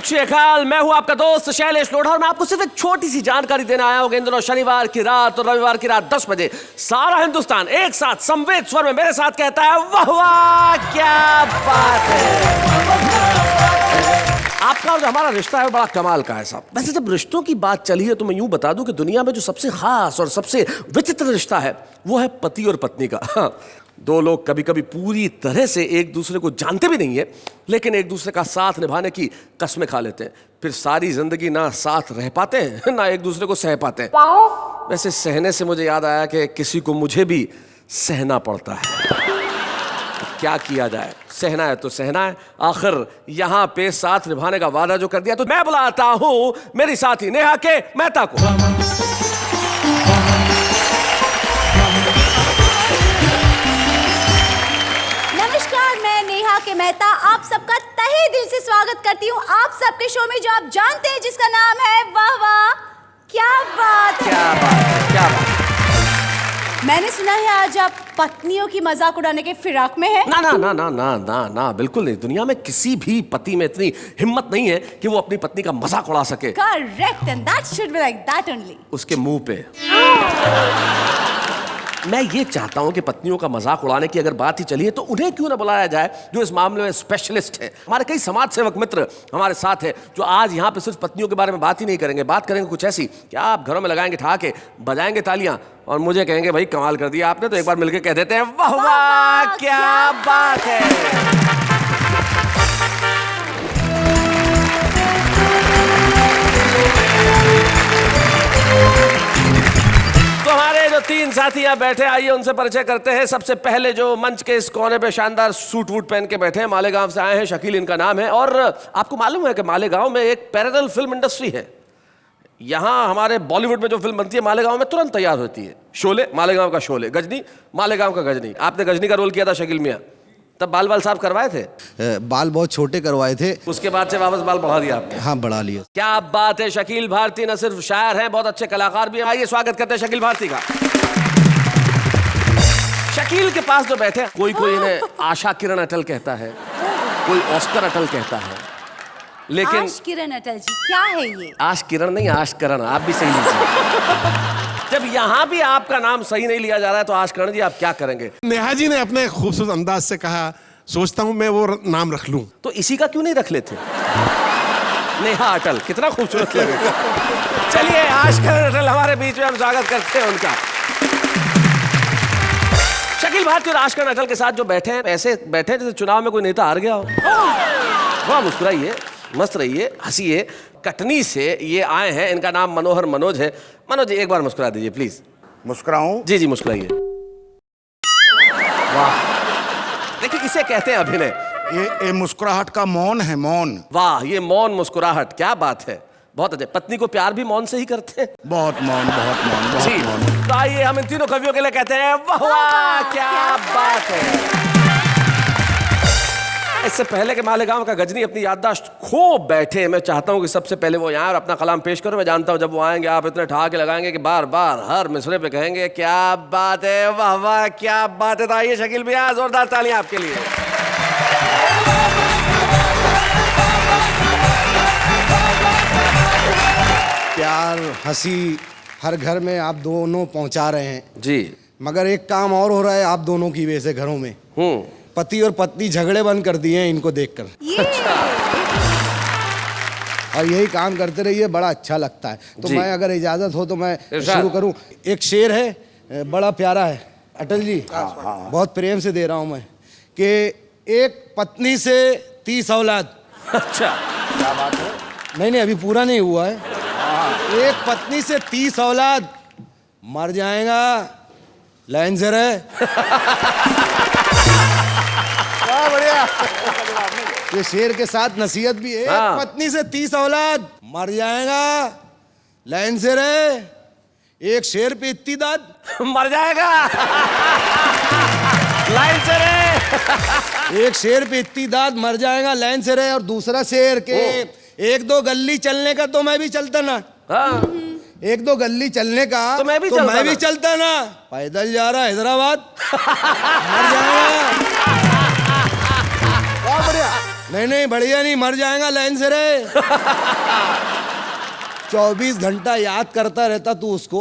सत श्री अकाल। मैं हूं आपका दोस्त शैलेश लोढ़ा और मैं आपको सिर्फ एक छोटी सी जानकारी देने आया हूं। इन दिनों शनिवार की रात और रविवार की रात 10 बजे सारा हिंदुस्तान एक साथ संवेद स्वर में मेरे साथ कहता है वाह वाह क्या बात है। आपका और हमारा रिश्ता है बड़ा कमाल का है साहब। वैसे जब रिश्तों की बात चली है तो मैं यूं बता दूं कि दुनिया में जो सबसे खास और सबसे विचित्र रिश्ता है वो है पति और पत्नी का। दो लोग कभी कभी पूरी तरह से एक दूसरे को जानते भी नहीं है, लेकिन एक दूसरे का साथ निभाने की कस्में खा लेते हैं। फिर सारी जिंदगी ना साथ रह पाते हैं ना एक दूसरे को सह पाते हैं। वैसे सहने से मुझे याद आया कि किसी को मुझे भी सहना पड़ता है। क्या किया जाए, सहना है तो सहना है। आखिर यहाँ पे साथ निभाने का वादा जो कर दिया, तो मैं बुलाता हूँ मेरी साथी नेहा के मेहता को। के मेहता आप सबका तहे दिल से स्वागत करती हूँ आप सबके शो में जो आप जानते हैं जिसका नाम है वाह वाह क्या बात है। क्या बात है, क्या बात है। मैंने सुना है आज आप पत्नियों की मजाक उड़ाने के फिराक में हैं। ना ना ना ना ना ना ना बिल्कुल नहीं। दुनिया में किसी भी पति में इतनी हिम्मत नहीं है कि वो अपनी पत्नी का मजाक उड़ा सके। Correct, and that should be like that only. उसके मुंह पे। मैं ये चाहता हूं कि पत्नियों का मजाक उड़ाने की अगर बात ही चली है तो उन्हें क्यों ना बुलाया जाए जो इस मामले में स्पेशलिस्ट है। हमारे कई समाज सेवक मित्र हमारे साथ हैं जो आज यहाँ पे सिर्फ पत्नियों के बारे में बात ही नहीं करेंगे, बात करेंगे कुछ ऐसी कि आप घरों में लगाएंगे ठहाके, बजाएंगे तालियां और मुझे कहेंगे भाई कमाल कर दिया आपने। तो एक बार मिलकर कह देते हैं वाह वाह क्या बात है। तो हमारे जो तीन साथी यहाँ बैठे, आइए उनसे परिचय करते हैं। सबसे पहले जो मंच के इस कोने पे शानदार सूट वूट पहन के बैठे हैं, मालेगांव से आए हैं, शकील इनका नाम है। और आपको मालूम है कि मालेगांव में एक पैरेलल फिल्म इंडस्ट्री है। यहाँ हमारे बॉलीवुड में जो फिल्म बनती है मालेगांव में तुरंत तैयार होती है। शोले मालेगांव का शोले, गजनी मालेगांव का गजनी। आपने गजनी का रोल किया था शकील मियाँ, तब बाल बाल साफ करवाए थे? बाल बहुत छोटे करवाए थे, उसके बाद से वापस बाल बढ़ा दिया आपने? हाँ बढ़ा लिया। क्या बात है। शकील भारती न सिर्फ शायर हैं, बहुत अच्छे कलाकार भी हैं। आइए स्वागत करते हैं शकील भारती का। शकील के पास जो बैठे, कोई इन्हें आशा किरण अटल कहता है, कोई ऑस्कर अटल कहता है, लेकिन आश किरण अटल जी क्या है ये? आश किरण नहीं, आश करण। आप भी सही लीजिए। जब यहाँ भी आपका नाम सही नहीं लिया जा रहा है तो आश करण जी आप क्या करेंगे? नेहा जी ने अपने खूबसूरत अंदाज से कहा, सोचता हूँ मैं वो नाम रख लूं। तो इसी का क्यों नहीं रख लेते? नेहा अटल, कितना खूबसूरत लगेगा। चलिए आश करण अटल हमारे बीच में, हम स्वागत करते हैं उनका। शकील भारती और आश करण अटल के साथ जो बैठे हैं, ऐसे बैठे जैसे चुनाव में कोई नेता हार गया हो। थोड़ा मुस्कुराइए, मस्त रहिए, हंसिए। कटनी से ये आए हैं, इनका नाम मनोहर मनोज है। मनोज जी एक बार मुस्कुरा दीजिए प्लीज। मुस्कुराऊं? जी जी मुस्कुराइए। वाह, देखिए इसे कहते हैं अभिनय। ये मुस्कुराहट का मौन है, मौन। वाह, ये मौन मुस्कुराहट, क्या बात है, बहुत अच्छे। पत्नी को प्यार भी मौन से ही करते हैं? बहुत मौन, बहुत मौन, बहुत जी। मौन। तो आइए हम इन तीनों कवियों के लिए कहते हैं वाह वाह क्या बात है। इससे पहले के मालेगांव का गजनी अपनी याददाश्त खो बैठे, मैं चाहता हूं कि सबसे पहले वो यहाँ और अपना कलाम पेश करो। मैं जानता हूं जब वो आएंगे आप इतने ठहाके लगाएंगे कि बार बार हर मिसरे पे कहेंगे क्या बात है, वाह वाह क्या बात है। तो आइए शकील भैया, जोरदार तालियां आपके लिए। प्यार हंसी हर घर में आप दोनों पहुंचा रहे हैं जी, मगर एक काम और हो रहा है आप दोनों की वजह से घरों में। पति और पत्नी झगड़े बंद कर दिए हैं इनको देखकर। और यही काम करते रहिए, बड़ा अच्छा लगता है। तो मैं अगर इजाजत हो तो मैं शुरू करूं। एक शेर है बड़ा प्यारा है, अटल जी बहुत प्रेम से दे रहा हूं मैं, कि एक पत्नी से 30 औलाद। अच्छा, क्या बात है? नहीं अभी पूरा नहीं हुआ है। एक पत्नी से 30 औलाद, मर जाएगा लाइन से रहे। बढ़िया। ये शेर के साथ नसीहत भी है। एक पत्नी से 30 औलाद, मर जाएगा लाइन से रहे। एक शेर पे इतनी दाद, मर जाएगा लाइन से रहे। एक शेर पे इतनी दाद, मर जाएगा लाइन से रहे। और दूसरा शेर के एक दो गली चलने का तो मैं भी चलता ना। एक दो गली चलने का तो मैं भी चलता ना। पैदल जा रहा हैदराबाद, मर जाएगा। बहुत बढ़िया। नहीं नहीं बढ़िया नहीं, मर जाएगा लाइन से रे। 24 घंटा याद करता रहता तू उसको,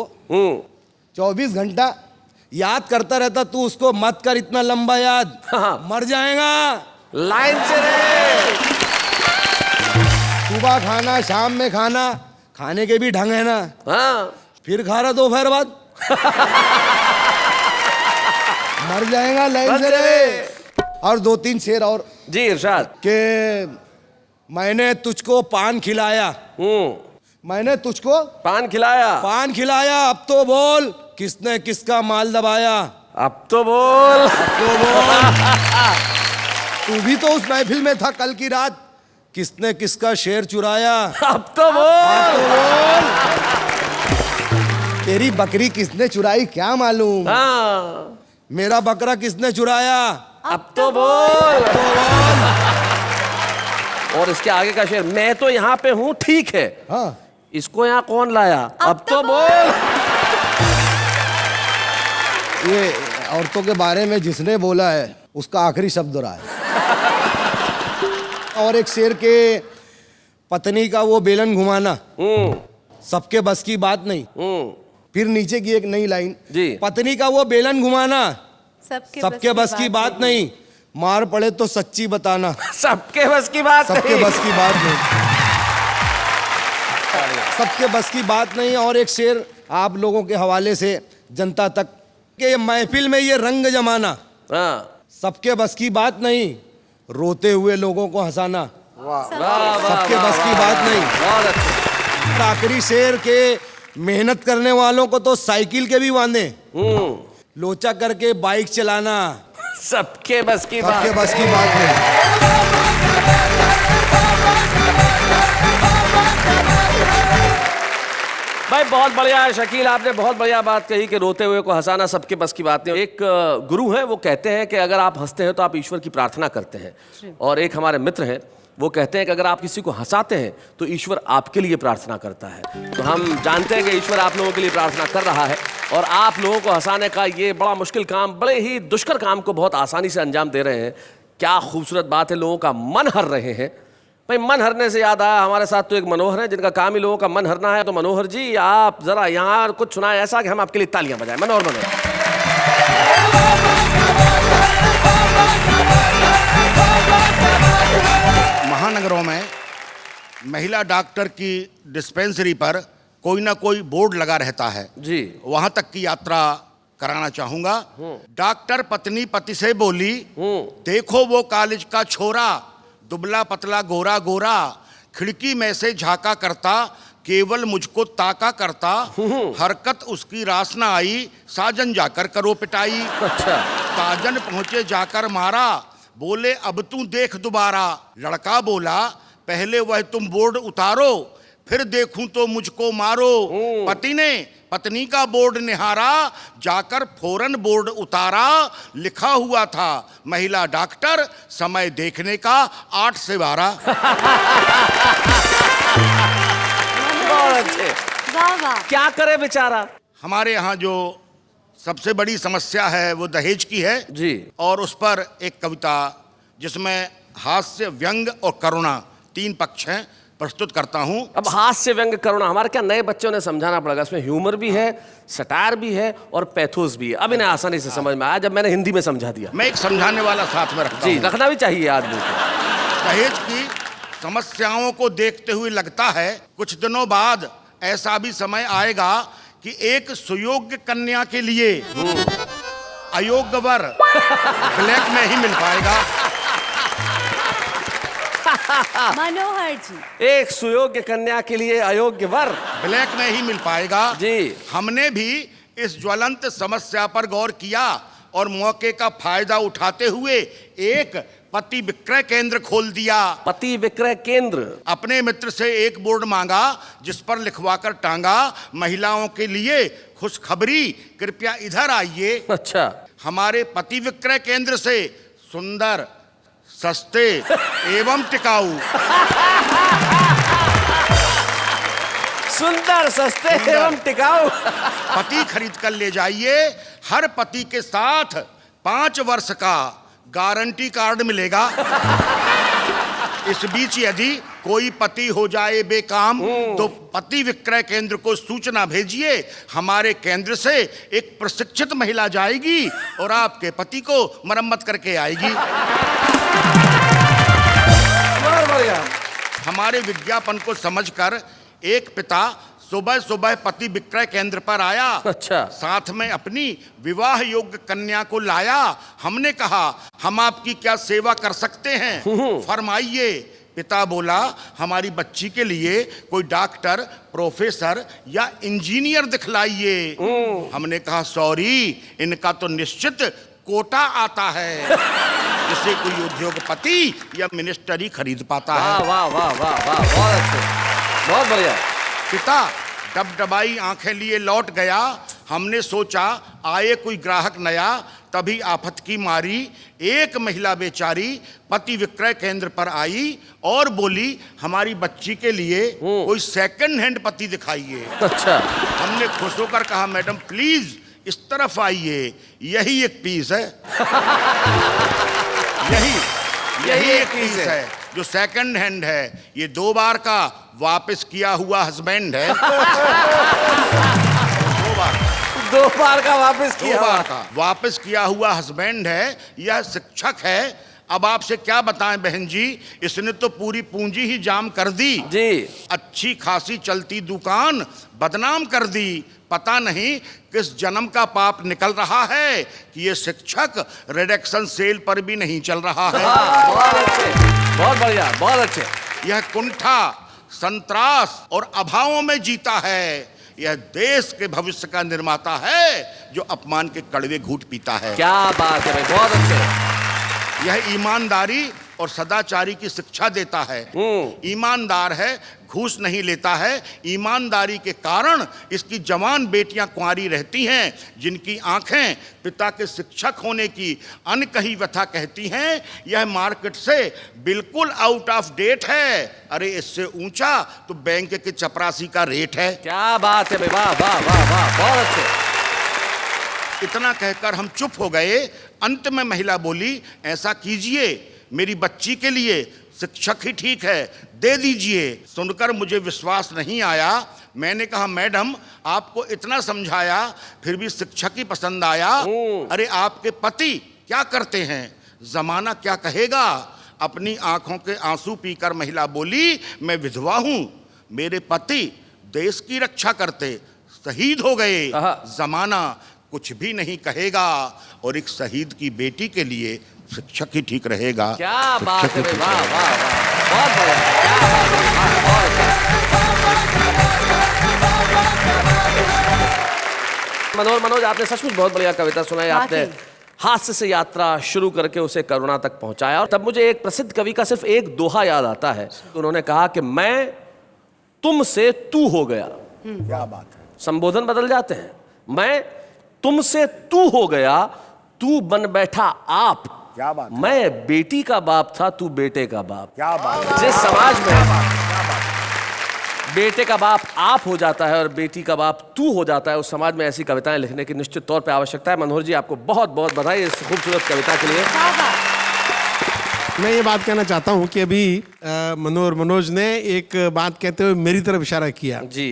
24 घंटा याद करता रहता तू उसको, मत कर इतना लंबा याद, मर जाएगा लाइन से रे। सुबह खाना, शाम में खाना, खाने के भी ढंग है ना। हाँ फिर खा रहा दोपहर बाद। मर जाएगा लाइन से रे। और 2-3 शेर और जी इरशाद। के मैंने तुझको पान खिलाया, मैंने तुझको पान खिलाया, पान खिलाया, अब तो बोल किसने किसका माल दबाया। अब तो बोल, तो बोल तू भी तो उस महफिल में था कल की रात, किसने किसका शेर चुराया। अब तो बोल, तो बोल तेरी बकरी किसने चुराई क्या मालूम, हाँ मेरा बकरा किसने चुराया। अब तो बोल। तो बोल। और इसके आगे का शेर, मैं तो यहाँ पे हूँ ठीक है, हाँ इसको यहाँ कौन लाया। अब तो बोल। ये औरतों के बारे में जिसने बोला है उसका आखिरी शब्द रहा है। और एक शेर के, पत्नी का वो बेलन घुमाना सबके बस की बात नहीं। फिर नीचे की एक नई लाइन जी। पत्नी का वो बेलन घुमाना सबके बस की बात नहीं, मार पड़े तो सच्ची बताना। सबके बस की बात सबके नहीं। बस की बात नहीं, सबके बस की बात नहीं। और एक शेर आप लोगों के हवाले से जनता तक, के महफिल में ये रंग जमाना, हाँ सबके बस की बात नहीं, रोते हुए लोगों को हंसाना सबके बस की बात नहीं। बहुत अच्छा। आखिरी शेर के, मेहनत करने वालों को तो साइकिल के भी वांदे, लोचा करके बाइक चलाना सबके बस की बात। सबके बस की बात नहीं। भाई बहुत बढ़िया है शकील, आपने बहुत बढ़िया बात कही कि रोते हुए को हंसाना सबके बस की बात नहीं। एक गुरु है वो कहते हैं कि अगर आप हंसते हैं तो आप ईश्वर की प्रार्थना करते हैं, और एक हमारे मित्र हैं वो कहते हैं कि अगर आप किसी को हंसाते हैं तो ईश्वर आपके लिए प्रार्थना करता है। तो हम जानते हैं कि ईश्वर आप लोगों के लिए प्रार्थना कर रहा है, और आप लोगों को हंसाने का ये बड़ा मुश्किल काम, बड़े ही दुष्कर काम को बहुत आसानी से अंजाम दे रहे हैं। क्या खूबसूरत बात है, लोगों का मन हर रहे हैं। भाई मन हरने से याद आया, हमारे साथ तो एक मनोहर है जिनका काम ही लोगों का मन हरना है। तो मनोहर जी आप जरा यहाँ कुछ सुनाए ऐसा कि हम आपके लिए तालियां बजाएं। मनोहर। महानगरों में महिला डॉक्टर की डिस्पेंसरी पर कोई ना कोई बोर्ड लगा रहता है जी, वहां तक की यात्रा कराना चाहूंगा। डॉक्टर पत्नी पति से बोली, देखो वो कॉलेज का छोरा, दुबला पतला गोरा गोरा, खिड़की में से झांका करता, केवल मुझको ताका करता, हरकत उसकी रास ना आई, साजन जाकर करो पिटाई। अच्छा। साजन पहुंचे जाकर मारा, बोले अब तू देख दोबारा। लड़का बोला, पहले वह तुम बोर्ड उतारो, फिर देखूं तो मुझको मारो। पति ने पत्नी का बोर्ड निहारा, जाकर फौरन बोर्ड उतारा। लिखा हुआ था महिला डॉक्टर, समय देखने का 8 से 12। बहुत अच्छे। वाह वाह। क्या करे बेचारा। हमारे यहाँ जो सबसे बड़ी समस्या है वो दहेज की है जी, और उस पर एक कविता जिसमें हास्य, व्यंग और करुणा 3 पक्ष हैं, प्रस्तुत करता हूं। अब हास्य, व्यंग, करुणा हमारे क्या नए बच्चों ने समझाना पड़ेगा। इसमें ह्यूमर भी है, सटायर भी है और पैथोस भी है। अब इन्हें आसानी से समझ में आया जब मैंने हिंदी में समझा दिया। मैं एक समझाने वाला साथ में रखता जी, हूं। रखना भी चाहिए आदमी को। दहेज की समस्याओं को देखते हुए लगता है कुछ दिनों बाद ऐसा भी समय आएगा कि एक सुयोग्य कन्या के लिए अयोग्य वर ब्लैक में ही मिल पाएगा। मनोहर जी, एक सुयोग्य कन्या के लिए अयोग्य वर ब्लैक में ही मिल पाएगा। जी। हमने भी इस ज्वलंत समस्या पर गौर किया और मौके का फायदा उठाते हुए एक पति विक्रय केंद्र खोल दिया। पति विक्रय केंद्र। अपने मित्र से एक बोर्ड मांगा जिस पर लिखवाकर टांगा, महिलाओं के लिए खुशखबरी, कृपया इधर आइए। अच्छा। हमारे पति विक्रय केंद्र से सुंदर, सस्ते एवं टिकाऊ, सुंदर, सस्ते एवं टिकाऊ पति खरीद कर ले जाइए। हर पति के साथ 5 वर्ष का गारंटी कार्ड मिलेगा। इस बीच यदि कोई पति हो जाए बेकाम तो पति विक्रय केंद्र को सूचना भेजिए। हमारे केंद्र से एक प्रशिक्षित महिला जाएगी और आपके पति को मरम्मत करके आएगी। बहुत बढ़िया। हमारे विज्ञापन को समझकर एक पिता सुबह सुबह पति विक्रय केंद्र पर आया। अच्छा। साथ में अपनी विवाह योग्य कन्या को लाया। हमने कहा हम आपकी क्या सेवा कर सकते हैं, फरमाइए। पिता बोला हमारी बच्ची के लिए कोई डॉक्टर, प्रोफेसर या इंजीनियर दिखलाइए। हमने कहा सॉरी, इनका तो निश्चित कोटा आता है, जिसे कोई उद्योगपति या मिनिस्टर ही खरीद पाता है। वाह वाह वाह वाह वाह, बहुत अच्छे, बहुत बढ़िया। पिता डबडबाई आंखें लिए लौट गया। हमने सोचा आए कोई ग्राहक नया, तभी आफत की मारी एक महिला बेचारी पति विक्रय केंद्र पर आई और बोली हमारी बच्ची के लिए कोई सेकंड हैंड पति दिखाइए। अच्छा। हमने खुश होकर कहा मैडम प्लीज इस तरफ आइए, यही एक पीस है। यही एक पीस है जो सेकंड हैंड है। ये 2 बार का वापस किया हुआ हस्बैंड है। 2 बार का वापस 2 किया। बार का वापस किया हुआ हस्बैंड है। यह शिक्षक है। अब आपसे क्या बताएं बहन जी, इसने तो पूरी पूंजी ही जाम कर दी जी। अच्छी खासी चलती दुकान बदनाम कर दी। पता नहीं किस जन्म का पाप निकल रहा है कि ये शिक्षक रिडक्शन सेल पर भी नहीं चल रहा है। बहुत अच्छे, बहुत बढ़िया, बहुत अच्छे। यह कुंठा, संत्रास और अभावों में जीता है। यह देश के भविष्य का निर्माता है जो अपमान के कड़वे घूंट पीता है। क्या बात है भाई, बहुत अच्छे। यह ईमानदारी और सदाचारी की शिक्षा देता है। ईमानदार है, घूस नहीं लेता है। ईमानदारी के कारण इसकी जवान बेटियां कुंवारी रहती हैं, जिनकी आंखें पिता के शिक्षक होने की अनकही व्यथा कहती हैं। यह मार्केट से बिल्कुल आउट ऑफ डेट है। अरे इससे ऊंचा तो बैंक के चपरासी का रेट है। क्या बात है भाई, वाह वाह वाह वाह, बहुत अच्छे। इतना कहकर हम चुप हो गए। अंत में महिला बोली ऐसा कीजिए, मेरी बच्ची के लिए शिक्षक ही ठीक है, दे दीजिए। सुनकर मुझे विश्वास नहीं आया। मैंने कहा मैडम आपको इतना समझाया फिर भी शिक्षक ही पसंद आया। अरे आपके पति क्या करते हैं, जमाना क्या कहेगा। अपनी आंखों के आंसू पीकर महिला बोली मैं विधवा हूं, मेरे पति देश की रक्षा करते शहीद हो गए, जमाना कुछ भी नहीं कहेगा और एक शहीद की बेटी के लिए शिक्षक ही ठीक रहेगा। क्या बात है भाई, वाह वाह वाह, बहुत बढ़िया, क्या बात है, वाह, बहुत अच्छा। मनोज, आपने सचमुच बहुत बढ़िया कविता सुनाई। आपने हास्य से यात्रा शुरू करके उसे करुणा तक पहुंचाया। और तब मुझे एक प्रसिद्ध कवि का सिर्फ एक दोहा याद आता है। उन्होंने कहा कि मैं तुमसे तू हो गया। क्या बात है। संबोधन बदल जाते हैं। मैं तुमसे तू हो गया, तू बन बैठा आप। क्या बात है। मैं बेटी का बाप था, तू बेटे का बाप। क्या बात है। जिस समाज में बेटे का बाप आप हो जाता है और बेटी का बाप तू हो जाता है, उस समाज में ऐसी कविताएं लिखने की निश्चित तौर पे आवश्यकता है। मनोहर जी आपको बहुत बहुत बधाई इस खूबसूरत कविता के लिए। मैं ये बात कहना चाहता हूँ कि अभी मनोज ने एक बात कहते हुए मेरी तरफ इशारा किया जी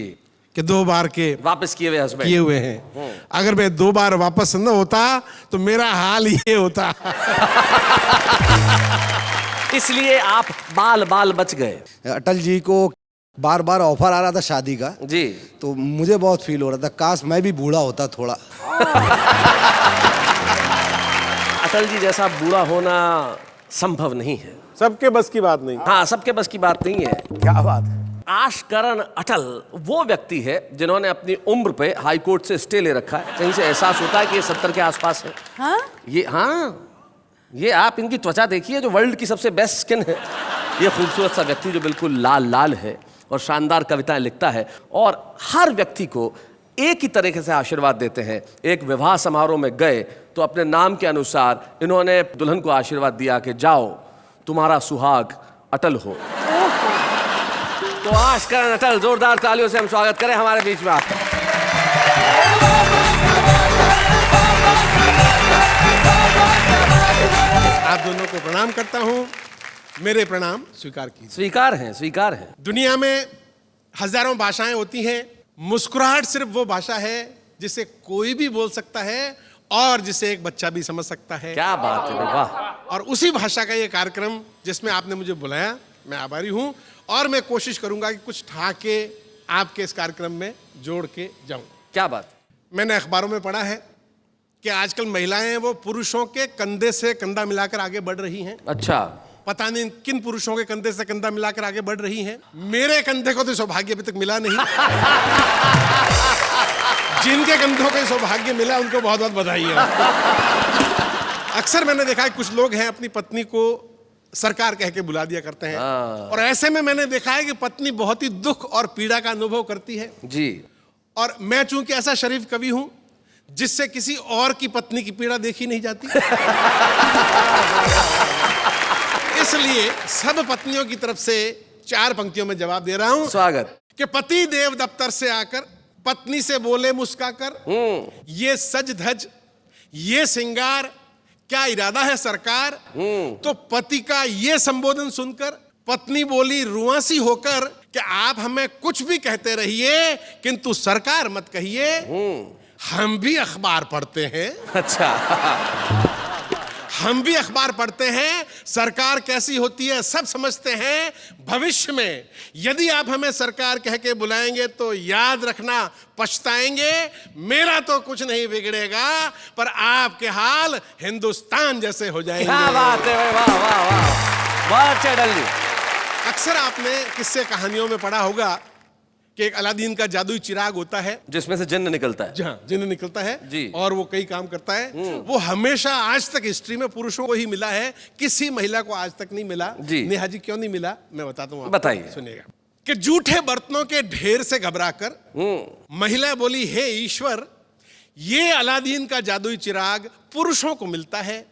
कि 2 बार के वापस किए हुए हस्बैंड किए हुए हैं। अगर मैं 2 बार वापस न होता तो मेरा हाल ये होता। इसलिए आप बाल बाल बच गए। अटल जी को बार बार ऑफर आ रहा था शादी का जी, तो मुझे बहुत फील हो रहा था काश मैं भी बूढ़ा होता थोड़ा। अटल जी जैसा बूढ़ा होना संभव नहीं है। सबके बस की बात नहीं। हाँ, सबके बस की बात नहीं है। क्या बात है। आशकरण अटल वो व्यक्ति है जिन्होंने अपनी उम्र पे हाई कोर्ट से स्टे ले रखा है। कहीं से एहसास होता है कि ये 70 के आसपास है। ये आप इनकी त्वचा देखिए जो वर्ल्ड की सबसे बेस्ट स्किन है। ये खूबसूरत सा व्यक्ति जो बिल्कुल लाल लाल है और शानदार कविताएं लिखता है और हर व्यक्ति को एक ही तरीके से आशीर्वाद देते हैं। एक विवाह समारोह में गए तो अपने नाम के अनुसार इन्होंने दुल्हन को आशीर्वाद दिया कि जाओ तुम्हारा सुहाग अटल हो। तो आशकरण अटल, जोरदार तालियों से हम स्वागत करें हमारे बीच में आपका। आप दोनों को प्रणाम करता हूँ। मेरे प्रणाम स्वीकार कीजिए। स्वीकार है। दुनिया में हजारों भाषाएं होती हैं, मुस्कुराहट सिर्फ वो भाषा है जिसे कोई भी बोल सकता है और जिसे एक बच्चा भी समझ सकता है। क्या बात है, वाह। और उसी भाषा का ये कार्यक्रम जिसमें आपने मुझे बुलाया, मैं आभारी हूं और मैं कोशिश करूंगा कि कुछ ठाके आपके इस कार्यक्रम में जोड़ के जाऊं। क्या बात। मैंने अखबारों में पढ़ा है कि आजकल महिलाएं वो पुरुषों के कंधे से कंधा मिलाकर आगे बढ़ रही हैं। अच्छा। पता नहीं किन पुरुषों के कंधे से कंधा मिलाकर आगे बढ़ रही हैं। मेरे कंधे को तो सौभाग्य अभी तक मिला नहीं। जिनके कंधों को सौभाग्य मिला उनको बहुत बहुत बधाई है। अक्सर मैंने देखा है कुछ लोग हैं अपनी पत्नी को सरकार कह के बुला दिया करते हैं, और ऐसे में मैंने देखा है कि पत्नी बहुत ही दुख और पीड़ा का अनुभव करती है जी। और मैं चूंकि ऐसा शरीफ कवि हूं जिससे किसी और की पत्नी की पीड़ा देखी नहीं जाती, इसलिए सब पत्नियों की तरफ से 4 पंक्तियों में जवाब दे रहा हूं। स्वागत। कि पति देव दफ्तर से आकर पत्नी से बोले मुस्काकर, ये सज धज ये सिंगार क्या इरादा है सरकार। तो पति का ये संबोधन सुनकर पत्नी बोली रुआंसी होकर कि आप हमें कुछ भी कहते रहिए किंतु सरकार मत कहिए, हम भी अखबार पढ़ते हैं। अच्छा। हम भी अखबार पढ़ते हैं, सरकार कैसी होती है सब समझते हैं। भविष्य में यदि आप हमें सरकार कह के बुलाएंगे तो याद रखना पछताएंगे। मेरा तो कुछ नहीं बिगड़ेगा पर आपके हाल हिंदुस्तान जैसे हो जाएंगे। क्या बात है भाई, वाह वाह वाह, बहुत अच्छा अटल जी। अक्सर आपने किस्से कहानियों में पढ़ा होगा कि एक अलादीन का जादुई चिराग होता है जिसमें से जिन्न निकलता है। जहां जिन्न निकलता है जी। और वो कई काम करता है। वो हमेशा आज तक हिस्ट्री में पुरुषों को ही मिला है, किसी महिला को आज तक नहीं मिला। जी। नेहा जी क्यों नहीं मिला मैं बताता हूँ, बताइए। सुनिएगा। कि जूठे बर्तनों के ढेर से घबराकर महिला बोली, हे ईश्वर, ये अलादीन का जादुई चिराग पुरुषों को मिलता है,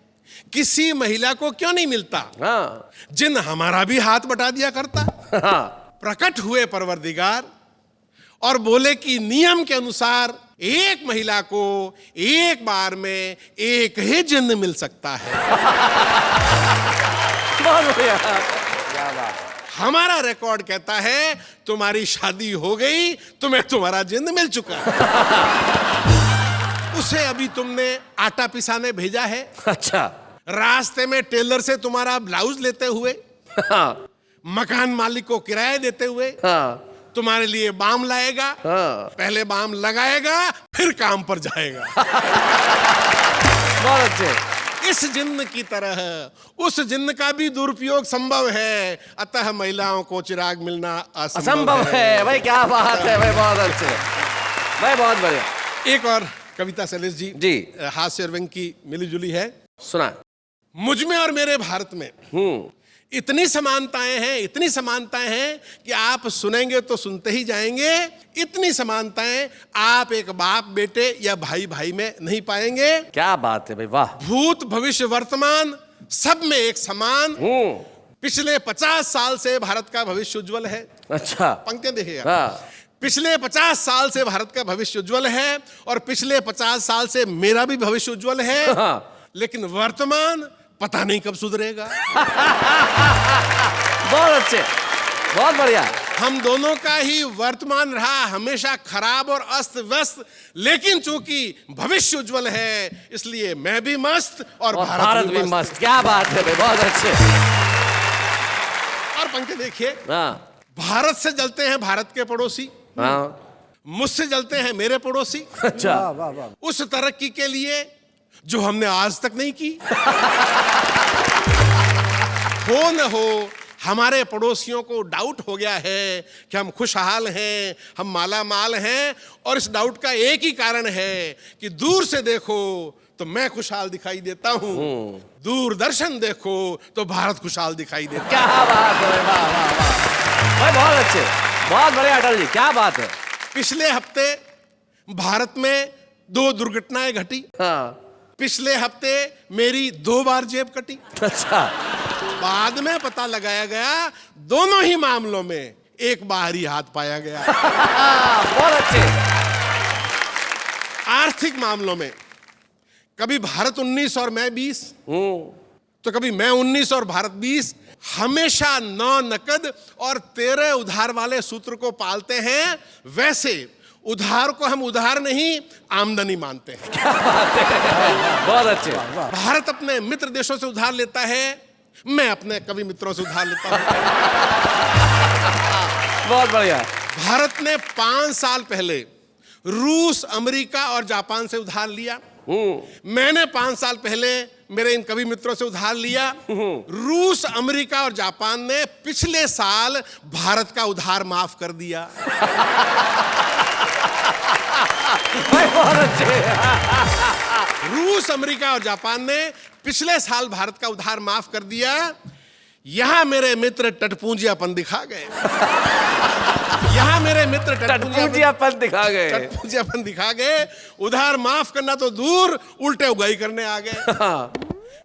किसी महिला को क्यों नहीं मिलता। हाँ। जिन हमारा भी हाथ बटा दिया करता। हाँ। प्रकट हुए परवरदिगार और बोले कि नियम के अनुसार एक महिला को एक बार में एक ही जिन्न मिल सकता है। बहुत बढ़िया। हमारा रिकॉर्ड कहता है तुम्हारी शादी हो गई, तुम्हें तुम्हारा जिन्न मिल चुका है। उसे अभी तुमने आटा पिसाने भेजा है, अच्छा। रास्ते में टेलर से तुम्हारा ब्लाउज लेते हुए, हाँ। मकान मालिक को किराया देते हुए हाँ। तुम्हारे लिए बाम लाएगा। हाँ। पहले बाम लगाएगा फिर काम पर जाएगा। बहुत अच्छे। इस जिन्न की तरह उस जिन्न का भी दुरुपयोग संभव है, अतः महिलाओं को चिराग मिलना असंभव है। भाई क्या बात है भाई, बहुत अच्छे भाई, बहुत बढ़िया। एक और कविता शैलेश जी जी। हास्य और व्यंग की मिली जुली है। सुना। मुझ में और मेरे भारत में इतनी समानताएं हैं, इतनी समानताएं हैं कि आप सुनेंगे तो सुनते ही जाएंगे। इतनी समानताएं आप एक बाप बेटे या भाई भाई में नहीं पाएंगे। क्या बात है भाई, वाह। भूत भविष्य वर्तमान सब में एक समान। पिछले 50 साल से भारत का भविष्य उज्जवल है। अच्छा। पंक्तियां देखिएगा। हाँ। पिछले 50 साल से भारत का भविष्य उज्जवल है और पिछले 50 साल से मेरा भी भविष्य उज्जवल है। हाँ। लेकिन वर्तमान पता नहीं कब सुधरेगा। बहुत अच्छे, बहुत बढ़िया। हम दोनों का ही वर्तमान रहा हमेशा खराब और अस्त व्यस्त, लेकिन चूंकि भविष्य उज्जवल है इसलिए मैं भी मस्त और भारत भी मस्त। क्या बात है भाई, बहुत अच्छे। और पंक्ति देखिए। हाँ। भारत से जलते हैं भारत के पड़ोसी, हाँ। मुझसे जलते हैं मेरे पड़ोसी। अच्छा। उस तरक्की के लिए जो हमने आज तक नहीं की। हो न हो हमारे पड़ोसियों को डाउट हो गया है कि हम खुशहाल हैं, हम माला माल हैं, और इस डाउट का एक ही कारण है कि दूर से देखो तो मैं खुशहाल दिखाई देता हूं, दूरदर्शन देखो तो भारत खुशहाल दिखाई देता है। क्या बात है, वाह वाह वाह भाई, बहुत अच्छे, बहुत बढ़िया अटल जी, क्या बात है। पिछले हफ्ते भारत में 2 दुर्घटनाएं घटी। हाँ। पिछले हफ्ते मेरी 2 बार जेब कटी। अच्छा। बाद में पता लगाया गया दोनों ही मामलों में एक बाहरी हाथ पाया गया। बहुत अच्छे। आर्थिक मामलों में कभी भारत 19 और मैं 20, तो कभी मैं 19 और भारत 20 हमेशा 9 नकद और 13 उधार वाले सूत्र को पालते हैं। वैसे उधार को हम उधार नहीं आमदनी मानते हैं। क्या बात है, बहुत अच्छे। भारत अपने मित्र देशों से उधार लेता है, मैं अपने कवि मित्रों से उधार लेता हूं। बहुत बढ़िया। भारत ने 5 साल पहले रूस, अमेरिका और जापान से उधार लिया। मैंने 5 साल पहले मेरे इन कवि मित्रों से उधार लिया। रूस, अमेरिका और जापान ने पिछले साल भारत का उधार माफ कर दिया। बहुत अच्छे। रूस, अमेरिका और जापान ने पिछले साल भारत का उधार माफ कर दिया। यहां मेरे मित्र टटपूंजियापन दिखा गए। यहां मेरे मित्र टटपूंजियापन दिखा गए। उधार माफ करना तो दूर, उल्टे उगाई करने आ गए।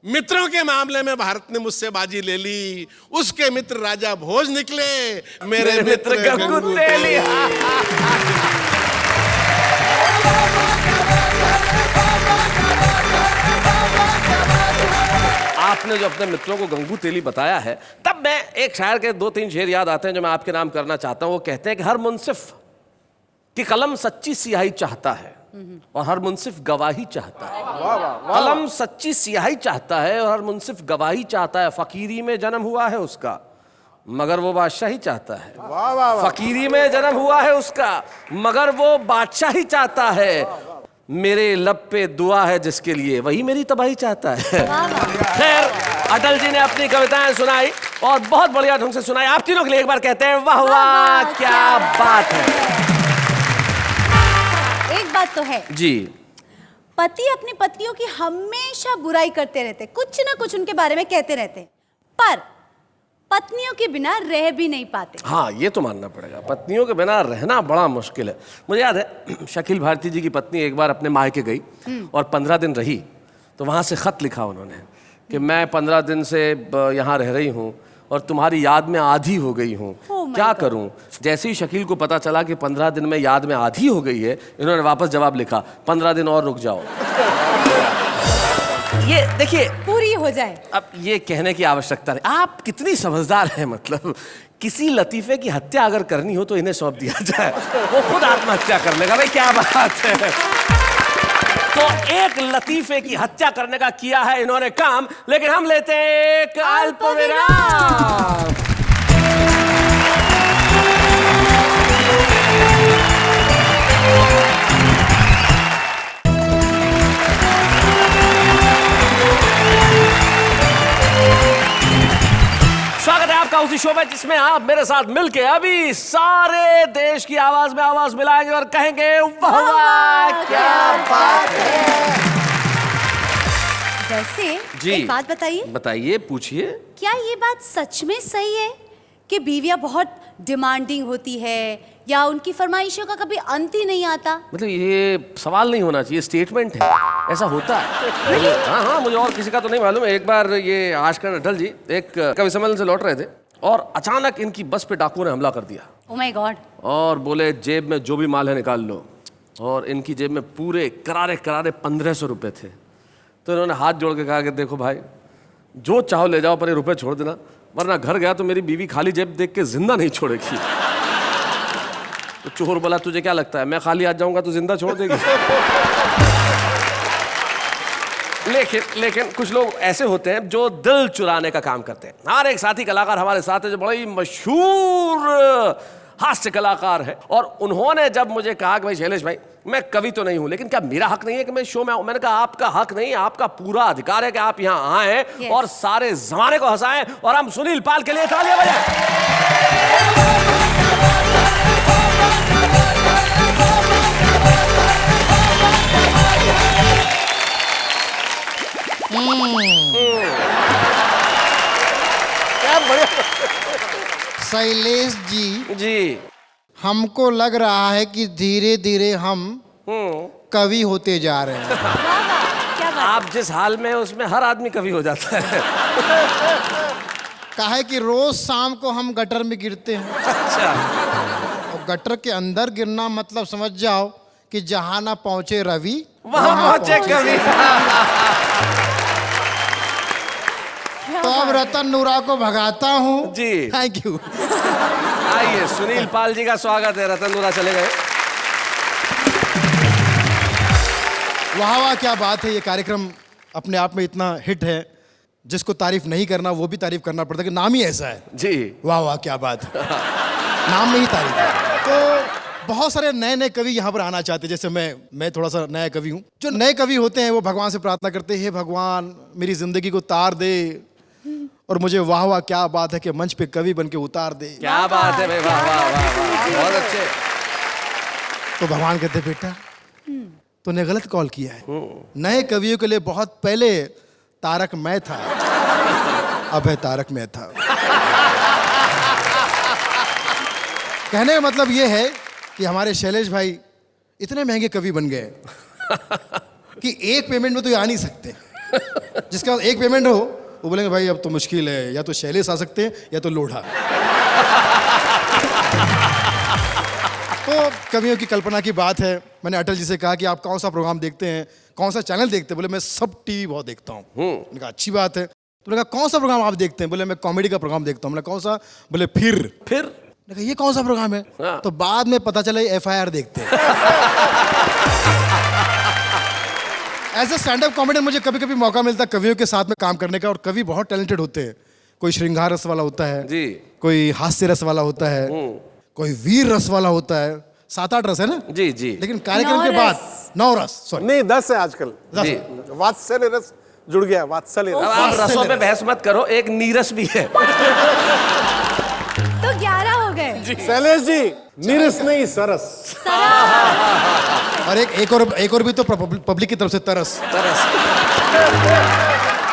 मित्रों के मामले में भारत ने मुझसे बाजी ले ली। उसके मित्र राजा भोज निकले, मेरे मित्र गंगू तेली। आपने जो अपने मित्रों को गंगू तेली बताया है, तब मैं एक शायर के 2-3 शेर याद आते हैं जो मैं आपके नाम करना चाहता हूं। वो कहते हैं कि हर मुंसिफ की कलम सच्ची सियाही चाहता है और हर मुंसिफ गवाही चाहता है। कलम सच्ची सियाही चाहता है और हर मुंसिफ गवाही चाहता है। फकीरी में जन्म हुआ है उसका मगर वो बादशाही चाहता है। फकीरी में जन्म हुआ है उसका मगर वो बादशाही चाहता है। मेरे लब पे दुआ है जिसके लिए वही मेरी तबाही चाहता है। खैर, अटल जी ने अपनी कविताएं सुनाई और बहुत बढ़िया ढंग से सुनाई। आप तीनों के लिए एक बार कहते हैं वाह वाह, क्या बात है। एक बात तो है जी, पति अपनी पत्नियों की हमेशा बुराई करते रहते, कुछ ना कुछ उनके बारे में कहते रहते, पर पत्नियों के बिना रह भी नहीं पाते। हाँ, ये तो मानना पड़ेगा, पत्नियों के बिना रहना बड़ा मुश्किल है। मुझे याद है शकील भारती जी की पत्नी एक बार अपने मायके गई और 15 दिन रही, तो वहाँ से खत लिखा उन्होंने कि मैं 15 दिन से यहाँ रह रही हूँ और तुम्हारी याद में आधी हो गई हूँ, क्या करूँ। जैसे ही शकील को पता चला कि 15 दिन में याद में आधी हो गई है, इन्होंने वापस जवाब लिखा 15 दिन और रुक जाओ। ये देखिए, पूरी हो जाए। अब ये कहने की आवश्यकता नहीं। आप कितनी समझदार हैं, मतलब किसी लतीफे की हत्या अगर करनी हो तो इन्हें सौंप दिया जाए, वो खुद आत्महत्या कर लेगा। भाई क्या बात है। तो एक लतीफे की हत्या करने का किया है इन्होंने काम, लेकिन हम लेते हैं एक अल्प विराम। स्वागत है आपका उसी शो में जिसमें आप मेरे साथ मिलके अभी सारे देश की आवाज में आवाज मिलाएंगे और कहेंगे वाह वाह, क्या बात है। वैसे जी, एक बात बताइए। बताइए, पूछिए। क्या ये बात सच में सही है कि बीवियां बहुत डिमांडिंग होती है या उनकी फरमाइशों का कभी अंत ही नहीं आता? मतलब ये सवाल नहीं होना चाहिए, स्टेटमेंट है, ऐसा होता है। हाँ हाँ, मुझे और किसी का तो नहीं मालूम। एक बार ये आजकल अटल जी एक कवि सम्मेलन से लौट रहे थे और अचानक इनकी बस पे डाकुओं ने हमला कर दिया। Oh my God. और बोले जेब में जो भी माल है निकाल लो। और इनकी जेब में पूरे करारे करारे 1500 रुपये थे। तो इन्होंने हाथ जोड़ के कहा कि देखो भाई, जो चाहो ले जाओ पर ये रुपये छोड़ देना, वरना घर गया तो मेरी बीवी खाली जेब देख के जिंदा नहीं छोड़ेगी। तो चोर बोला तुझे क्या लगता है मैं खाली आ जाऊंगा तो जिंदा छोड़ देगी? लेकिन कुछ लोग ऐसे होते हैं जो दिल चुराने का काम करते हैं। हमारे एक साथी कलाकार हमारे साथ है जो बड़ा ही मशहूर हास्य कलाकार है, और उन्होंने जब मुझे कहा कि भाई शैलेश भाई, मैं कवि तो नहीं हूं लेकिन क्या मेरा हक नहीं है कि मैं शो में आऊं? मैंने कहा आपका हक नहीं, आपका पूरा अधिकार है कि आप यहां आए और सारे जमाने को हंसाएं। और हम सुनील पाल के लिए तालियां बजाएं। क्या बढ़िया। शैलेश जी, जी, हमको लग रहा है कि धीरे धीरे हम कवि होते जा रहे हैं। क्या बात। आप जिस हाल में उसमें हर आदमी कवि हो जाता है। काहे कि रोज शाम को हम गटर में गिरते हैं। अच्छा, और गटर के अंदर गिरना मतलब समझ जाओ कि जहां ना पहुंचे रवि वहां पहुंचे कवि। अब रतन नूरा को भगाता हूँ जी। Thank you. आइए, सुनील पाल जी का स्वागत है। रतन नूरा चले गए। वाह वाह क्या बात है। ये कार्यक्रम अपने आप में इतना हिट है, जिसको तारीफ नहीं करना वो भी तारीफ करना पड़ता है कि नाम ही ऐसा है। जी। वाह वाह क्या बात है। नाम में ही तारीफ है। तो बहुत सारे नए नए कवि यहाँ पर आना चाहते हैं, जैसे मैं थोड़ा सा नया कवि हूँ। जो नए कवि होते हैं वो भगवान से प्रार्थना करते हैं, हे भगवान मेरी जिंदगी को तार दे और मुझे वाह वाह क्या बात है कि मंच पे कवि बन के उतार दे। क्या बात है भाई, वाह वाह वाह वाह, बहुत अच्छे। तो भगवान कहते बेटा तूने गलत कॉल किया है। नए कवियों के लिए बहुत पहले तारक मैं था, अब है तारक मैं था। कहने का मतलब ये है कि हमारे शैलेश भाई इतने महंगे कवि बन गए कि एक पेमेंट में तो ये आ नहीं सकते। जिसका एक पेमेंट हो वो बोलेंगे भाई अब तो मुश्किल है, या तो शैलेश आ सकते हैं या तो लोढ़ा। तो कवियों की कल्पना की बात है। मैंने अटल जी से कहा कि आप कौन सा प्रोग्राम देखते हैं, कौन सा चैनल देखते हैं? बोले मैं सब टीवी बहुत देखता हूँ। मैंने कहा अच्छी बात है। तो मैंने कहा कौन सा प्रोग्राम आप देखते हैं? बोले मैं कॉमेडी का प्रोग्राम देखता हूँ। मैंने कहा कौन सा? बोले फिर। मैंने कहा ये कौन सा प्रोग्राम है? हाँ। तो बाद में पता चला FIR देखते हैं। As a stand up comedian मुझे कभी कभी मौका मिलता है कवियों के साथ में काम करने का, और कवि बहुत टैलेंटेड होते हैं। कोई श्रृंगार रस वाला होता है जी, कोई हास्य रस वाला होता है, कोई वीर रस वाला होता है। 7-8 रस है ना? जी जी। लेकिन कार्यक्रम 9 के बाद रस। 9 रस, सॉरी नहीं 10 है आजकल। जी। वात्सल्य रस जुड़ गया, वात्सल्य अब रस। आप रसों पे बहस मत करो, एक नीरस भी है। तो 11 हो गए। शैलेश जी नीरस नहीं सरस। और एक और भी तो पब्लिक की तरफ से तरस।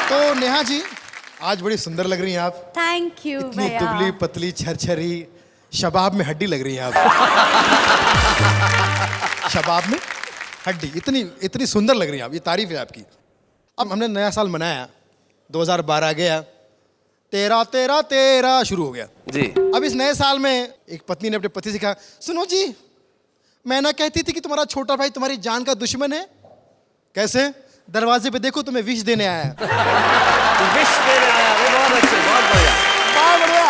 तो नेहा जी आज बड़ी सुंदर लग रही हैं आप। थैंक यू इतनी भैया। दुबली पतली छरछरी, शबाब में हड्डी लग रही हैं आप। शबाब में हड्डी, इतनी सुंदर लग रही हैं आप। ये तारीफ है आपकी। अब हमने नया साल मनाया, 2012 गया, तेरा तेरा तेरा शुरू हो गया जी। अब इस नए साल में एक पत्नी ने अपने पति से कहा, सुनो जी मैं ना कहती थी कि तुम्हारा छोटा भाई तुम्हारी जान का दुश्मन है। कैसे? दरवाजे पे देखो तुम्हें विश देने आया है। विश देने आया, अरे बहुत अच्छे, बहुत बढ़िया। बहुत बढ़िया।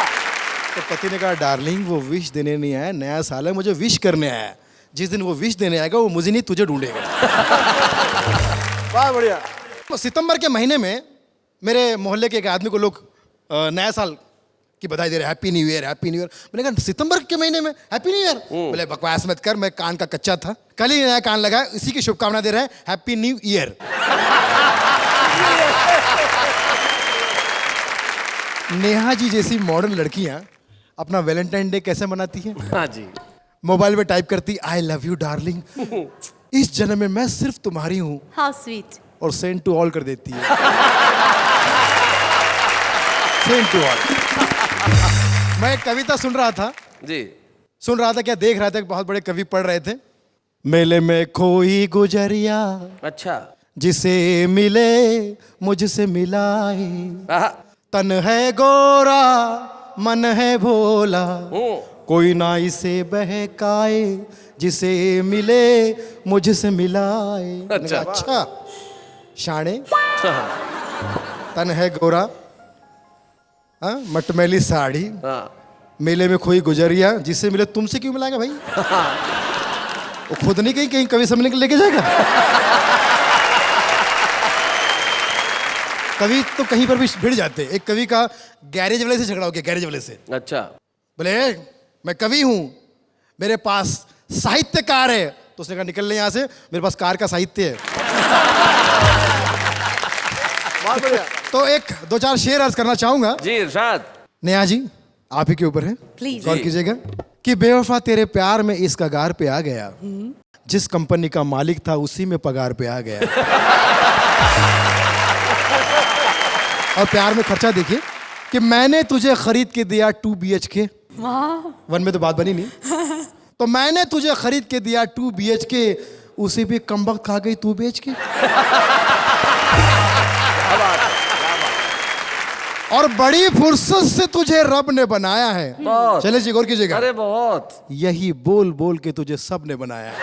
तो पति ने कहा डार्लिंग वो विश देने नहीं आया, नया साल है, मुझे विश करने आया है। जिस दिन वो विश देने आएगा वो मुझे नहीं तुझे ढूंढेगा। बहुत बढ़िया। तो सितंबर के महीने में मेरे मोहल्ले के एक आदमी को लोग नया साल की बधाई दे रहे, happy new year, happy new year. मैंने कहा सितंबर के महीने में हैप्पी न्यू ईयर? बोले बकवास मत कर, मैं कान का कच्चा था, कल ही नया कान लगा, इसी की शुभकामना दे रहे हैं, happy new year. Neha ji जैसी मॉडर्न लड़कियां अपना वैलेंटाइन डे कैसे मनाती हैं? हाँ जी। मोबाइल पे टाइप करती आई लव यू डार्लिंग, इस जन्म में मैं सिर्फ तुम्हारी हूं, हाउ स्वीट। और सेंड टू ऑल कर देती है। Send to all. मैं एक कविता सुन रहा था क्या देख रहा था, बहुत बड़े कवि पढ़ रहे थे। मेले में खोई गुजरिया, अच्छा। जिसे मिले मुझसे मिलाए, आहा। तन है गोरा मन है भोला, कोई ना इसे बहकाए, जिसे मिले मुझसे मिलाए। मैंने कहा, अच्छा शाणे, तन है गोरा, हाँ, मटमैली साड़ी, हाँ। मेले में खोई गुजरिया, जिससे मिले तुमसे क्यों मिलाएगा भाई? वो खुद नहीं कहीं कवि सम्मेलन के लेके जाएगा। कवि तो कहीं पर भी भिड़ जाते। एक कवि का गैरेज वाले से झगड़ा हो गया, गैरेज वाले से। अच्छा। बोले मैं कवि हूं, मेरे पास साहित्यकार है। तो उसने कहा निकल ले यहां से, मेरे पास कार का साहित्य है। बहुत बढ़िया। तो एक 2-4 शेर अर्ज करना चाहूंगा। जी इरशाद। नेहा जी आप ही के ऊपर है, Please. गौर कीजिएगा कि बेवफा तेरे प्यार में इस कगार पे आ गया, जिस कंपनी का मालिक था उसी में पगार पे आ गया। और प्यार में खर्चा देखिए कि मैंने तुझे खरीद के दिया 2 BHK। वन में तो बात बनी नहीं। तो मैंने तुझे खरीद के दिया 2 BHK, उसे भी कमबख्त खा गई 2 BHK। और बड़ी फुर्सत से तुझे रब ने बनाया है। बहुत। चले जी गौर कीजिएगा, अरे बहुत। यही बोल बोल के तुझे सब ने बनाया है।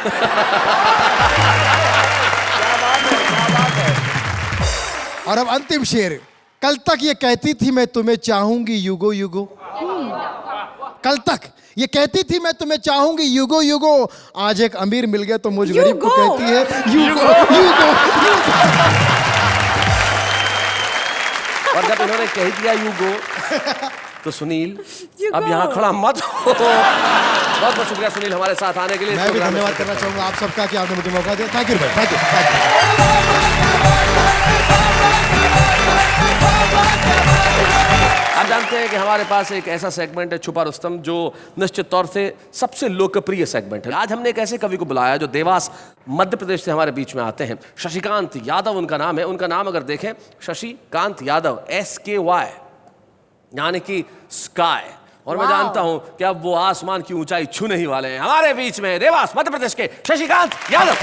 और अब अंतिम शेर, कल तक ये कहती थी मैं तुम्हें चाहूंगी युगो युगो। कल तक ये कहती थी मैं तुम्हें चाहूंगी युगो युगो। आज एक अमीर मिल गया तो मुझ गरीब को युगो। कहती है युगो युगो। और जब इन्होंने कह दिया यू गो तो सुनील अब यहाँ खड़ा मत हो। बहुत बहुत शुक्रिया सुनील हमारे साथ आने के लिए। मैं भी धन्यवाद करना चाहूंगा आप सबका कि आपने मुझे मौका दिया। थैंक यू भाई, थैंक यू। आप जानते हैं कि हमारे पास एक ऐसा सेगमेंट है छुपा रुस्तम जो निश्चित तौर से सबसे लोकप्रिय सेगमेंट है। आज हमने एक ऐसे कवि को बुलाया जो देवास मध्य प्रदेश से हमारे बीच में आते हैं। शशिकांत यादव उनका नाम है। उनका नाम अगर देखें शशिकांत यादव SKY यानी कि स्काई। और मैं जानता हूं कि अब वो आसमान की ऊंचाई छूने ही वाले हैं। हमारे बीच में देवास मध्य प्रदेश के शशिकांत यादव।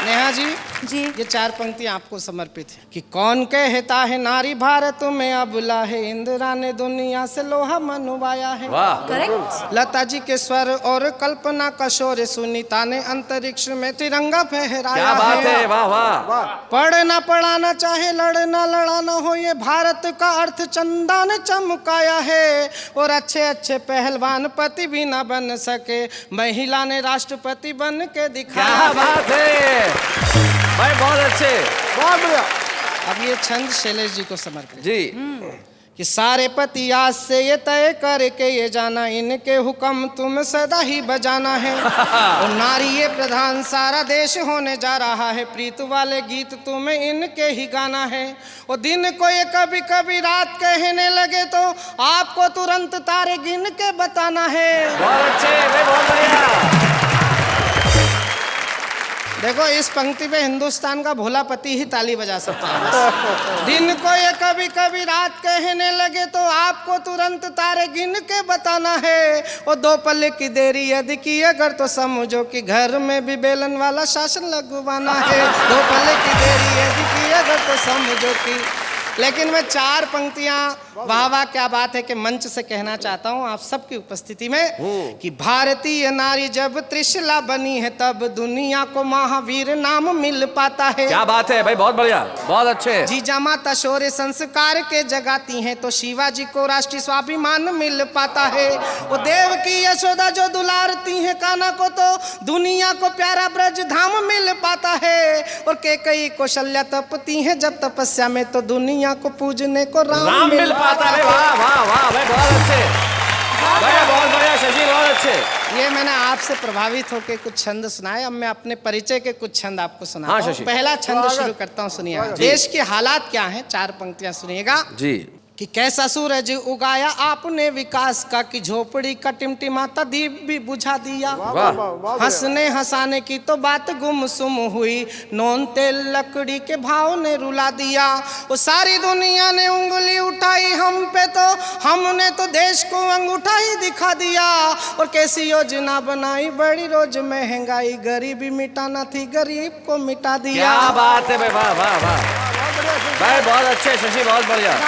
नेहा जी जी ये 4 पंक्तियां आपको समर्पित है कि कौन कहता है नारी भारत में अबला है, इंदिरा ने दुनिया से लोहा मनवाया है। वाह करेक्ट। लता जी के स्वर और कल्पना का शोर, सुनीता ने अंतरिक्ष में तिरंगा फहराया क्या बात है। वाह वाह। पढ़ना पढ़ाना चाहे लड़ना लड़ाना हो, ये भारत का अर्थ चंदा ने चमकाया है। और अच्छे अच्छे पहलवान पति भी ना बन सके, महिला ने राष्ट्रपति बन के दिखाया। क्या बात है भाई, बहुत अच्छे। बहुत बढ़िया। अब ये छंद शैलेश जी को समर्पित जी कि सारे पति आज से ये तय करके ये जाना, इनके हुक्म तुम सदा ही बजाना है। और नारी ये प्रधान सारा देश होने जा रहा है, प्रीत वाले गीत तुम्हें इनके ही गाना है। और दिन को ये कभी कभी रात कहने लगे तो आपको तुरंत तारे गिन के बताना है। बहुत अच्छे भाई, बहुत बढ़िया। देखो इस पंक्ति पे हिंदुस्तान का भोला पति ही ताली बजा सकता है। दिन को ये कभी कभी रात कहने लगे तो आपको तुरंत तारे गिन के बताना है। और 2 पल की देरी यदि की अगर तो समझो कि घर में भी बेलन वाला शासन लगवाना है। 2 पल की देरी यदि की अगर तो समझो कि। लेकिन मैं 4 पंक्तियां वाह वाह क्या बात है कि मंच से कहना चाहता हूं आप सबकी उपस्थिति में कि भारतीय नारी जब त्रिशला बनी है तब दुनिया को महावीर नाम मिल पाता है। क्या बात है भाई, बहुत बढ़िया, बहुत अच्छे। जीजा माता शौर्य संस्कार के जगाती हैं तो शिवाजी को राष्ट्रीय स्वाभिमान मिल पाता है। वो देव की यशोदा जो दुलारती हैं कान्हा को तो दुनिया को प्यारा ब्रज धाम मिल पाता है। और कैकेयी कौशल्या तपती हैं जब तपस्या में तो दुनिया को पूजने को राम मिल पाता है। वाह वाह वाह भाई, बहुत अच्छे भाई, बहुत बढ़िया शशि, बहुत अच्छे। ये मैंने आपसे प्रभावित होकर कुछ छंद सुनाए। अब मैं अपने परिचय के कुछ छंद आपको सुनाता हाँ, हूं। शशि। पहला छंद शुरू करता हूं, सुनिएगा। देश के हालात क्या हैं, 4 पंक्तियां सुनिएगा। जी कि कैसा सूरज उगाया आपने विकास का, कि झोपड़ी का टिमटिमाता दीप भी बुझा दिया। हंसने हंसाने की तो बात गुमसुम हुई, नॉन तेल लकड़ी के भाव ने रुला दिया। वो सारी दुनिया ने उंगली उठाई हम पे तो हमने तो देश को अंगूठा ही दिखा दिया। और कैसी योजना बनाई बड़ी रोज महंगाई, गरीबी मिटाना थी गरीब को मिटा दिया। क्या बात है भाई, वाह वाह वाह भाई, बहुत अच्छे शशि, बहुत बढ़िया।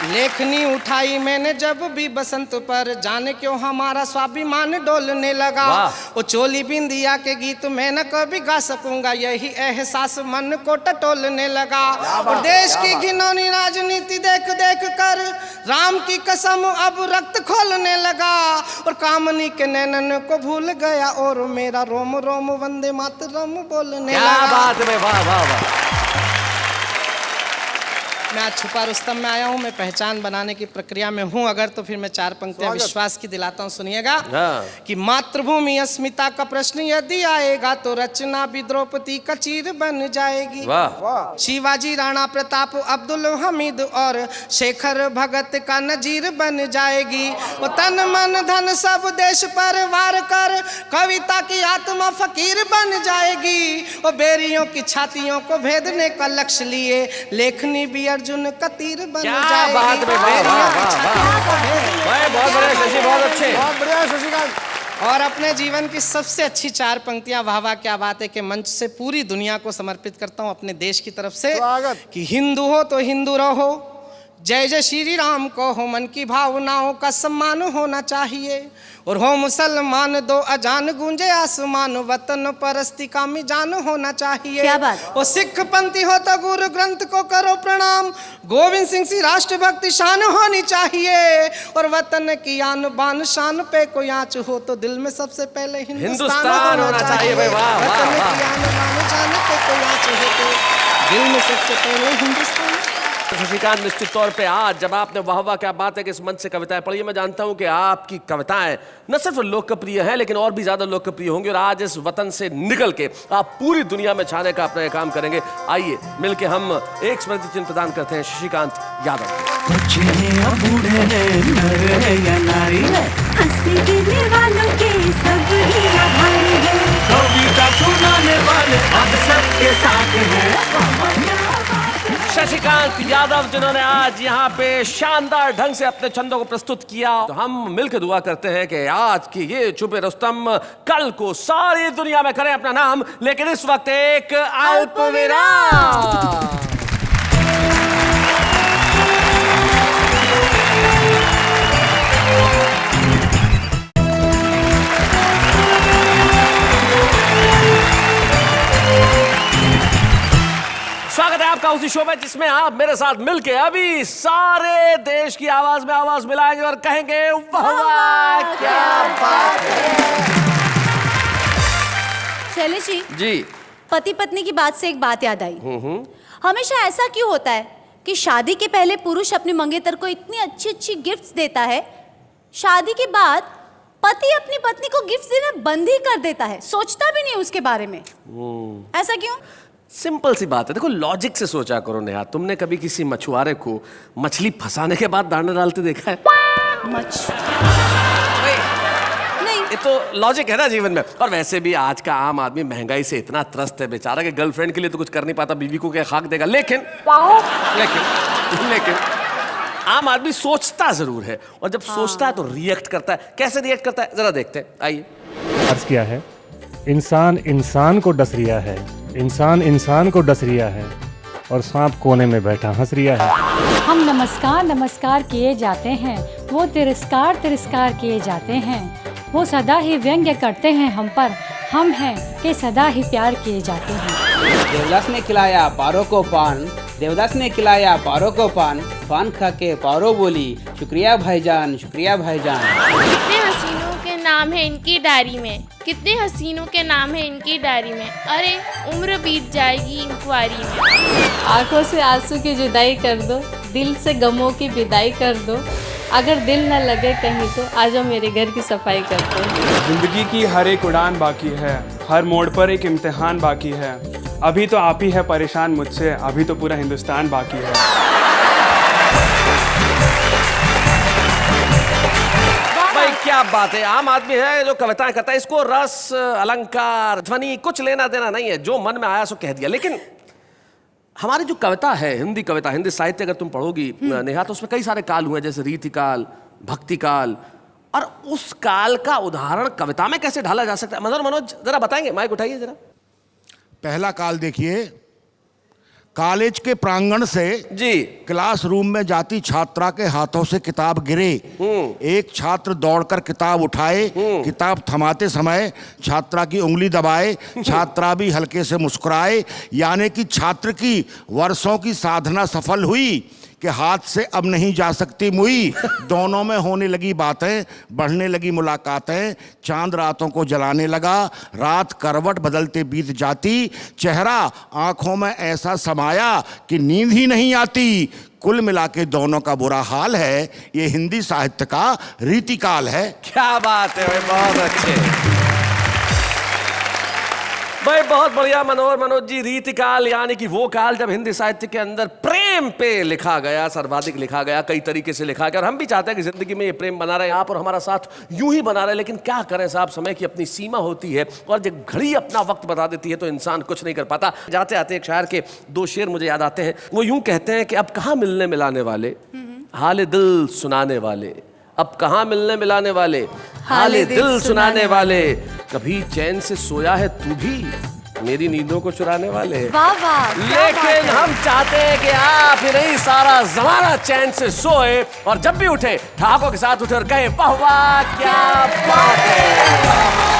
लेखनी उठाई मैंने जब भी बसंत पर, जाने क्यों हमारा स्वाभिमान डोलने लगा। वो चोली बिंदिया के गीत मैं न कभी गा सकूंगा, यही एहसास मन को टटोलने लगा। और देश की घिनौनी राजनीति देख देख कर राम की कसम अब रक्त खोलने लगा। और कामनी के नैनन को भूल गया और मेरा रोम रोम वंदे मातरम बोलने लगा। क्या बात है, वाह वाह वाह। मैं आज छुपा रुस्तम में आया हूँ, मैं पहचान बनाने की प्रक्रिया में हूँ अगर तो फिर मैं 4 पंक्तियां विश्वास की दिलाता हूँ, सुनिएगा। कि मातृभूमि अस्मिता का प्रश्न यदि आएगा तो रचना भी द्रौपदी का चीर बन जाएगी। शिवाजी राणा प्रताप अब्दुल हमीद और शेखर भगत का नजीर बन जाएगी। वो तन मन धन सब देश पर वार कर कविता की आत्मा फकीर बन जाएगी। वो बेरियों की छातियों को भेदने का लक्ष्य लिए लेखनी भी अर्जुन का तीर बन जाएगी। क्या बात है, वाह वाह वाह, बहुत बढ़िया शशि, बहुत अच्छे, बहुत बढ़िया शशिकांत। और अपने जीवन की सबसे अच्छी 4 पंक्तियां वाह वाह क्या बात है कि मंच से पूरी दुनिया को समर्पित करता हूं अपने देश की तरफ से। कि हिंदू हो तो हिंदू रहो, जय जय श्री राम को हो, मन की भावनाओं का सम्मान होना चाहिए। और हो मुसलमान दो अजान गूंजे आसमान, वतन परस्ती का मिजान होना चाहिए। क्या बात। वो सिख पंथी हो तो गुरु ग्रंथ को करो प्रणाम, गोविंद सिंह सी राष्ट्रभक्ति शान होनी चाहिए। और वतन की आन बान शान पे कोई आँच हो तो दिल में सबसे पहले हिंदुस्तान होना चाहिए। भाई वाह वाह वतन वाह। की आन बान शान पे कोई आँच हो तो दिल में सबसे पहले हिंदुस्तान। शशिकांत, निश्चित तौर पे आज जब आपने वाह वाह क्या बात है कि इस मंच से कविताएं पढ़ी, मैं जानता हूं कि आपकी कविताएं न सिर्फ लोकप्रिय हैं लेकिन और भी ज्यादा लोकप्रिय होंगी और आज इस वतन से निकल के आप पूरी दुनिया में छाने का अपना काम करेंगे। आइए मिलके हम एक स्मृति चिन्ह प्रदान करते हैं शशिकांत यादव। शशिकांत यादव जिन्होंने आज यहाँ पे शानदार ढंग से अपने छंदों को प्रस्तुत किया, तो हम मिलकर दुआ करते हैं कि आज की ये छुपे रुस्तम कल को सारी दुनिया में करें अपना नाम। लेकिन इस वक्त एक अल्प विराम। स्वागत है आपका उसी शो में जिसमें आप मेरे साथ मिलके अभी सारे देश की आवाज में आवाज मिलाएंगे और कहेंगे वाह वाह क्या बात है। शैलेश जी, पति पत्नी की बात से एक बात याद आई। हमेशा ऐसा क्यों होता है कि शादी के पहले पुरुष अपने मंगेतर को इतनी अच्छी अच्छी गिफ्ट्स देता है, शादी के बाद पति अपनी पत्नी को गिफ्ट्स देना बंद ही कर देता है, सोचता भी नहीं उसके बारे में। ऐसा क्यों? सिंपल सी बात है, देखो लॉजिक से सोचा करो नेहा। तुमने कभी किसी मछुआरे को मछली फंसाने के बाद दाना डालते देखा है? नहीं, ये तो लॉजिक है ना जीवन में। और वैसे भी आज का आम आदमी महंगाई से इतना त्रस्त है बेचारा कि गर्लफ्रेंड के लिए तो कुछ कर नहीं पाता, बीवी को क्या खाक देगा। लेकिन आम आदमी सोचता जरूर है और जब सोचता है तो रिएक्ट करता है। कैसे रिएक्ट करता है जरा देखते हैं, आइए। अर्ज किया है, इंसान इंसान को डस रिया है, इंसान इंसान को डस रिया है और सांप कोने में बैठा हंस रिया है। हम नमस्कार नमस्कार किए जाते हैं, वो तिरस्कार तिरस्कार किए जाते हैं। वो सदा ही व्यंग्य करते हैं हम पर, हम हैं कि सदा ही प्यार किए जाते हैं। देवदास ने खिलाया पारो को पान, देवदास ने खिलाया पारो को पान, पान खा के पारो बोली शुक्रिया भाईजान, शुक्रिया भाईजान। कितने हसीनों के नाम है इनकी डायरी में, कितने हसीनों के नाम है इनकी डायरी में, अरे उम्र बीत जाएगी इंक्वायरी में। आंखों से आंसू की जुदाई कर दो, दिल से गमों की विदाई कर दो, अगर दिल न लगे कहीं तो आजा मेरे घर की सफाई कर दो। जिंदगी की हर एक उड़ान बाकी है, हर मोड़ पर एक इम्तिहान बाकी है। अभी तो आप ही है परेशान मुझसे, अभी तो पूरा हिंदुस्तान बाकी है। भाई क्या बात है। आम आदमी है जो कविताएं करता है, इसको रस अलंकार ध्वनि कुछ लेना देना नहीं है, जो मन में आया सो कह दिया। लेकिन हमारी जो कविता है, हिंदी कविता, हिंदी साहित्य अगर तुम पढ़ोगी नेहा, तो उसमें कई सारे काल हुए, जैसे रीति काल, भक्ति काल, और उस काल का उदाहरण कविता में कैसे ढाला जा सकता है? मनोज जरा बताएंगे, माइक उठाइए जरा। पहला काल देखिए, कॉलेज के प्रांगण से जी क्लासरूम में जाती छात्रा के हाथों से किताब गिरे, एक छात्र दौड़कर किताब उठाए, किताब थमाते समय छात्रा की उंगली दबाए, छात्रा भी हल्के से मुस्कुराए, यानी कि छात्र की वर्षों की साधना सफल हुई कि हाथ से अब नहीं जा सकती मुई। दोनों में होने लगी बातें, बढ़ने लगी मुलाकातें, चांद रातों को जलाने लगा, रात करवट बदलते बीत जाती, चेहरा आंखों में ऐसा समाया कि नींद ही नहीं आती। कुल मिला के दोनों का बुरा हाल है, ये हिंदी साहित्य का रीतिकाल है। क्या बात है भाई, बहुत अच्छे भाई, बहुत बढ़िया मनोज जी। रीतिकाल यानी कि वो काल जब हिंदी साहित्य के अंदर प्रेम पे लिखा गया, सर्वाधिक लिखा गया, कई तरीके से लिखा गया। और हम भी चाहते हैं कि जिंदगी में ये प्रेम बना रहे आप और हमारा साथ यूं ही बना रहे। लेकिन क्या करें साहब, समय की अपनी सीमा होती है और जब घड़ी अपना वक्त बता देती है तो इंसान कुछ नहीं कर पाता। जाते आते एक शायर के दो शेर मुझे याद आते हैं। वो यूं कहते हैं कि अब कहाँ मिलने मिलाने वाले, हाले दिल सुनाने वाले, अब कहाँ मिलने मिलाने वाले, हाले दिल सुनाने वाले, कभी चैन से सोया है तू भी, मेरी नींदों को चुराने वाले। वाह वाह, क्या बात लेकिन है। हम चाहते हैं कि आप ही नहीं सारा जमाना चैन से सोए और जब भी उठे ठहाकों के साथ उठे और कहे वाह वाह क्या बात है।